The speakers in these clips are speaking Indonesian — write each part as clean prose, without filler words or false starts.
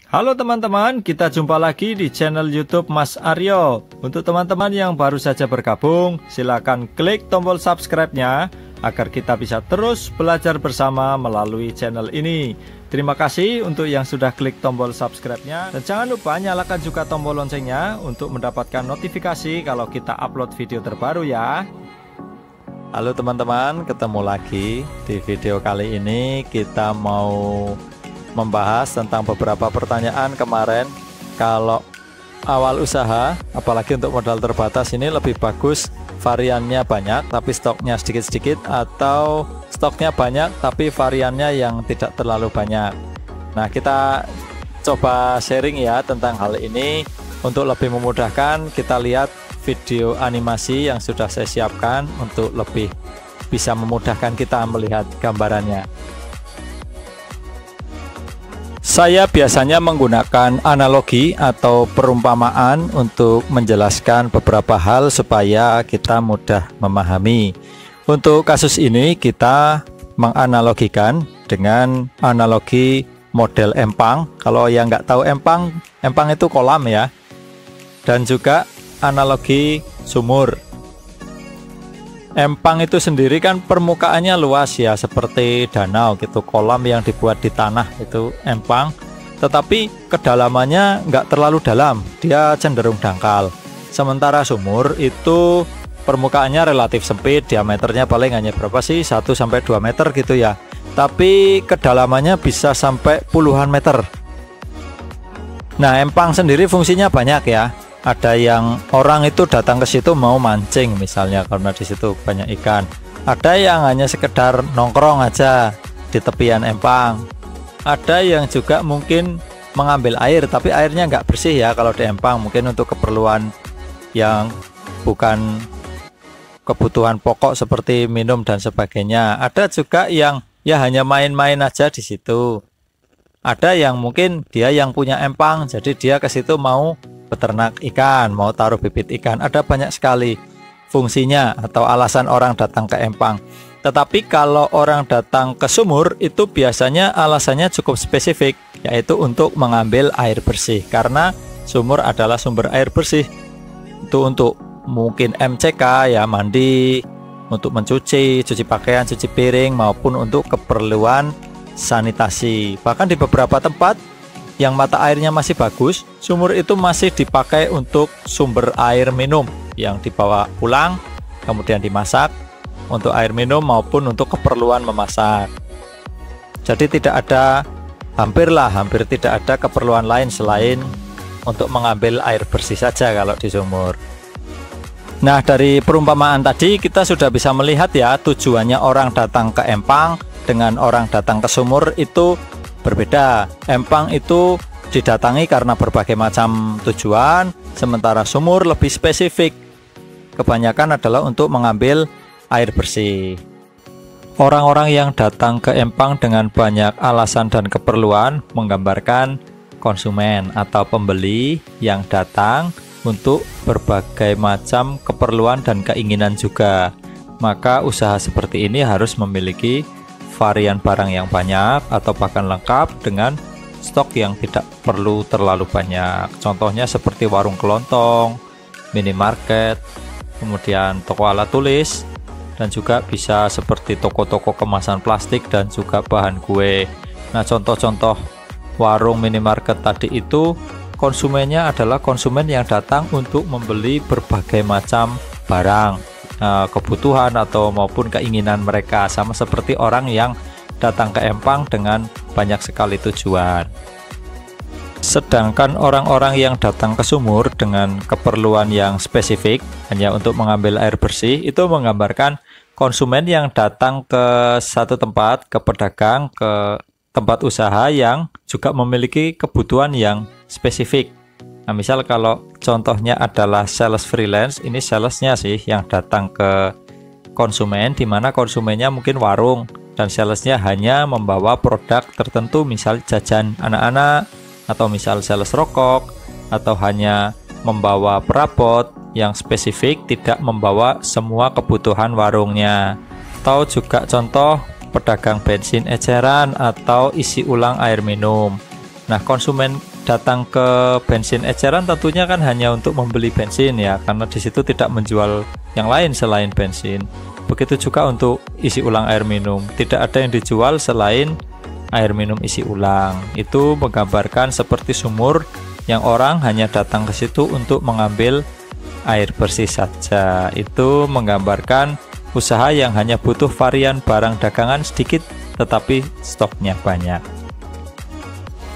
Halo teman-teman, kita jumpa lagi di channel YouTube Mas Aryo. Untuk teman-teman yang baru saja bergabung, silakan klik tombol subscribe-nya agar kita bisa terus belajar bersama melalui channel ini. Terima kasih untuk yang sudah klik tombol subscribe-nya, dan jangan lupa nyalakan juga tombol loncengnya untuk mendapatkan notifikasi kalau kita upload video terbaru ya. Halo teman-teman, ketemu lagi. Di video kali ini kita mau membahas tentang beberapa pertanyaan kemarin. Kalau awal usaha, apalagi untuk modal terbatas, ini lebih bagus variannya banyak tapi stoknya sedikit-sedikit, atau stoknya banyak tapi variannya yang tidak terlalu banyak. Nah, kita coba sharing ya tentang hal ini. Untuk lebih memudahkan, kita lihat video animasi yang sudah saya siapkan untuk lebih bisa memudahkan kita melihat gambarannya. Saya biasanya menggunakan analogi atau perumpamaan untuk menjelaskan beberapa hal supaya kita mudah memahami. Untuk kasus ini kita menganalogikan dengan analogi model empang. Kalau yang nggak tahu empang itu kolam ya. Dan juga analogi sumur. Empang itu sendiri kan permukaannya luas ya, seperti danau gitu, kolam yang dibuat di tanah itu empang, tetapi kedalamannya nggak terlalu dalam, dia cenderung dangkal. Sementara sumur itu permukaannya relatif sempit, diameternya paling hanya berapa sih, 1-2 meter gitu ya, tapi kedalamannya bisa sampai puluhan meter. Nah, empang sendiri fungsinya banyak ya. Ada yang orang itu datang ke situ mau mancing misalnya karena di situ banyak ikan. Ada yang hanya sekedar nongkrong aja di tepian empang. Ada yang juga mungkin mengambil air, tapi airnya nggak bersih ya kalau di empang, mungkin untuk keperluan yang bukan kebutuhan pokok seperti minum dan sebagainya. Ada juga yang ya hanya main-main aja di situ. Ada yang mungkin dia yang punya empang, jadi dia ke situ mau beternak ikan, mau taruh bibit ikan. Ada banyak sekali fungsinya atau alasan orang datang ke empang. Tetapi kalau orang datang ke sumur itu biasanya alasannya cukup spesifik, yaitu untuk mengambil air bersih, karena sumur adalah sumber air bersih. Itu untuk mungkin MCK ya, mandi, untuk cuci pakaian, cuci piring, maupun untuk keperluan sanitasi. Bahkan di beberapa tempat yang mata airnya masih bagus, sumur itu masih dipakai untuk sumber air minum yang dibawa pulang kemudian dimasak untuk air minum maupun untuk keperluan memasak. Jadi hampir tidak ada keperluan lain selain untuk mengambil air bersih saja kalau di sumur. Nah, dari perumpamaan tadi kita sudah bisa melihat ya, tujuannya orang datang ke empang dengan orang datang ke sumur itu berbeda. Empang itu didatangi karena berbagai macam tujuan, sementara sumur lebih spesifik. Kebanyakan adalah untuk mengambil air bersih. Orang-orang yang datang ke empang dengan banyak alasan dan keperluan menggambarkan konsumen atau pembeli yang datang untuk berbagai macam keperluan dan keinginan juga. Maka usaha seperti ini harus memiliki varian barang yang banyak atau bahkan lengkap dengan stok yang tidak perlu terlalu banyak. Contohnya seperti warung kelontong, minimarket, kemudian toko alat tulis, dan juga bisa seperti toko-toko kemasan plastik dan juga bahan kue. Nah, contoh-contoh warung minimarket tadi itu konsumennya adalah konsumen yang datang untuk membeli berbagai macam barang, kebutuhan atau maupun keinginan mereka, sama seperti orang yang datang ke empang dengan banyak sekali tujuan. Sedangkan orang-orang yang datang ke sumur dengan keperluan yang spesifik hanya untuk mengambil air bersih, itu menggambarkan konsumen yang datang ke satu tempat, ke pedagang, ke tempat usaha yang juga memiliki kebutuhan yang spesifik. Nah, misal kalau contohnya adalah sales freelance, ini salesnya sih yang datang ke konsumen, di mana konsumennya mungkin warung dan salesnya hanya membawa produk tertentu, misal jajan anak-anak, atau misal sales rokok, atau hanya membawa perabot yang spesifik, tidak membawa semua kebutuhan warungnya. Atau juga contoh pedagang bensin eceran atau isi ulang air minum. Nah, konsumen datang ke bensin eceran tentunya kan hanya untuk membeli bensin ya, karena di situ tidak menjual yang lain selain bensin. Begitu juga untuk isi ulang air minum, tidak ada yang dijual selain air minum isi ulang. Itu menggambarkan seperti sumur yang orang hanya datang ke situ untuk mengambil air bersih saja. Itu menggambarkan usaha yang hanya butuh varian barang dagangan sedikit tetapi stoknya banyak.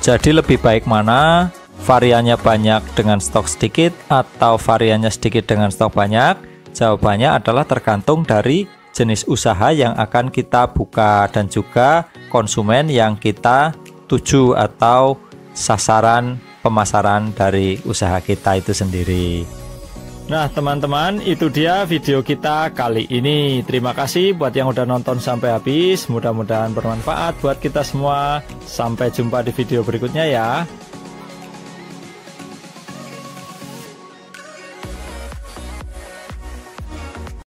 Jadi lebih baik mana? Variannya banyak dengan stok sedikit atau variannya sedikit dengan stok banyak? Jawabannya adalah tergantung dari jenis usaha yang akan kita buka dan juga konsumen yang kita tuju atau sasaran pemasaran dari usaha kita itu sendiri. Nah teman-teman, itu dia video kita kali ini. Terima kasih buat yang udah nonton sampai habis. Mudah-mudahan bermanfaat buat kita semua. Sampai jumpa di video berikutnya ya.